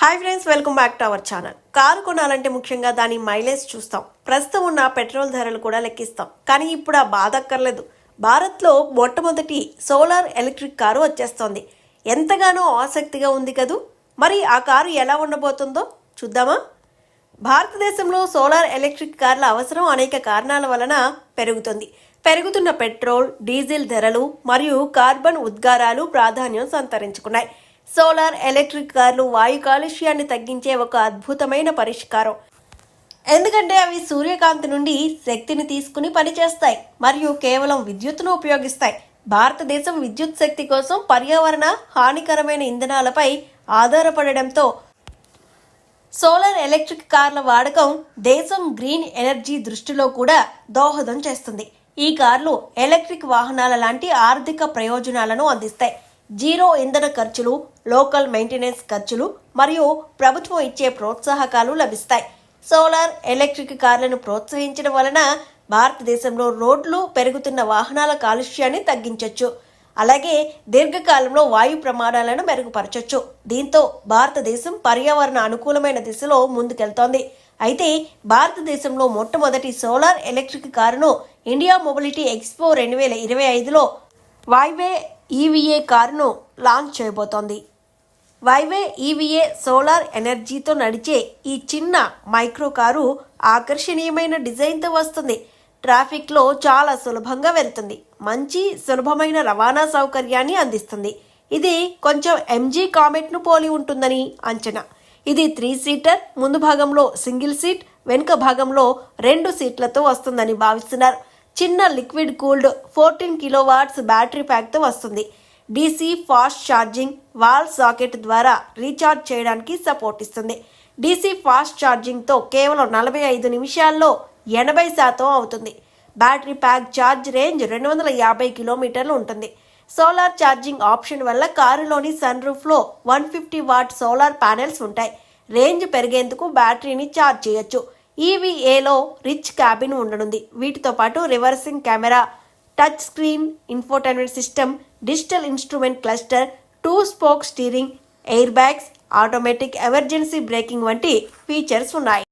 Hi friends, welcome back to our channel. Car కొనాలంటే ముఖ్యంగా దాని మైలేజ్ చూస్తాం. ప్రస్తుతం ఉన్న పెట్రోల్ ధరలు కూడా లెక్కిస్తాం. కానీ ఇప్పుడు ఆ బాధ అక్కర్లేదు. భారత్లో మొట్టమొదటి సోలార్ ఎలక్ట్రిక్ కారు వచ్చేస్తోంది. ఎంతగానో ఆసక్తిగా ఉంది కదూ. మరి ఆ కారు ఎలా ఉండబోతుందో చూద్దామా? భారతదేశంలో సోలార్ ఎలక్ట్రిక్ కార్ల అవసరం అనేక కారణాల వలన పెరుగుతుంది. పెరుగుతున్న పెట్రోల్, డీజిల్ ధరలు మరియు కార్బన్ ఉద్గారాలు ప్రాధాన్యం సంతరించుకున్నాయి. సోలార్ ఎలక్ట్రిక్ కార్లు వాయు కాలుష్యాన్ని తగ్గించే ఒక అద్భుతమైన పరిష్కారం. ఎందుకంటే అవి సూర్యకాంతి నుండి శక్తిని తీసుకుని పనిచేస్తాయి మరియు కేవలం విద్యుత్తును ఉపయోగిస్తాయి. భారతదేశం విద్యుత్ శక్తి కోసం పర్యావరణ హానికరమైన ఇంధనాలపై ఆధారపడడంతో సోలార్ ఎలక్ట్రిక్ కార్ల వాడకం దేశం గ్రీన్ ఎనర్జీ దృష్టిలో కూడా దోహదం చేస్తుంది. ఈ కార్లు ఎలక్ట్రిక్ వాహనాల లాంటి ఆర్థిక ప్రయోజనాలను అందిస్తాయి. జీరో ఇంధన ఖర్చులు, లోకల్ మెయింటెనెన్స్ ఖర్చులు మరియు ప్రభుత్వం ఇచ్చే ప్రోత్సాహకాలు లభిస్తాయి. సోలార్ ఎలక్ట్రిక్ కార్లను ప్రోత్సహించడం వలన భారతదేశంలో రోడ్లు పెరుగుతున్న వాహనాల కాలుష్యాన్ని తగ్గించవచ్చు. అలాగే దీర్ఘకాలంలో వాయు ప్రమాదాలను మెరుగుపరచవచ్చు. దీంతో భారతదేశం పర్యావరణ అనుకూలమైన దిశలో ముందుకెళ్తోంది. అయితే భారతదేశంలో మొట్టమొదటి సోలార్ ఎలక్ట్రిక్ కారును ఇండియా మొబిలిటీ ఎక్స్పో 2025లో వైవే ఈవీఏ కారును లాంచ్ చేయబోతోంది. వైవే ఈవీఏ సోలార్ ఎనర్జీతో నడిచే ఈ చిన్న మైక్రో కారు ఆకర్షణీయమైన డిజైన్తో వస్తుంది. ట్రాఫిక్లో చాలా సులభంగా వెళ్తుంది. మంచి సులభమైన రవాణా సౌకర్యాన్ని అందిస్తుంది. ఇది కొంచెం ఎంజీ కామెట్ను పోలి ఉంటుందని అంచనా. ఇది 3 సీటర్, ముందు భాగంలో సింగిల్ సీట్, వెనుక భాగంలో 2 సీట్లతో వస్తుందని భావిస్తున్నారు. చిన్న లిక్విడ్ కూల్డ్ 14 కిలోవాట్స్ బ్యాటరీ ప్యాక్తో వస్తుంది. DC fast charging wall socket ద్వారా రీఛార్జ్ చేయడానికి సపోర్ట్ ఇస్తుంది. డీసీ ఫాస్ట్ ఛార్జింగ్తో కేవలం 45 నిమిషాల్లో 80% అవుతుంది. బ్యాటరీ ప్యాక్ ఛార్జ్ రేంజ్ 250 కిలోమీటర్లు ఉంటుంది. సోలార్ ఛార్జింగ్ ఆప్షన్ వల్ల కారులోని సన్ రూఫ్లో 150 వాట్ సోలార్ ప్యానెల్స్ ఉంటాయి. రేంజ్ పెరిగేందుకు బ్యాటరీని ఛార్జ్ చేయొచ్చు. ఈవీఏలో రిచ్ క్యాబిన్ ఉండనుంది. వీటితో పాటు reversing camera, touch screen infotainment system, digital instrument cluster, 2 spoke steering, air bags, automatic emergency breaking వంటి features ఉన్నాయి.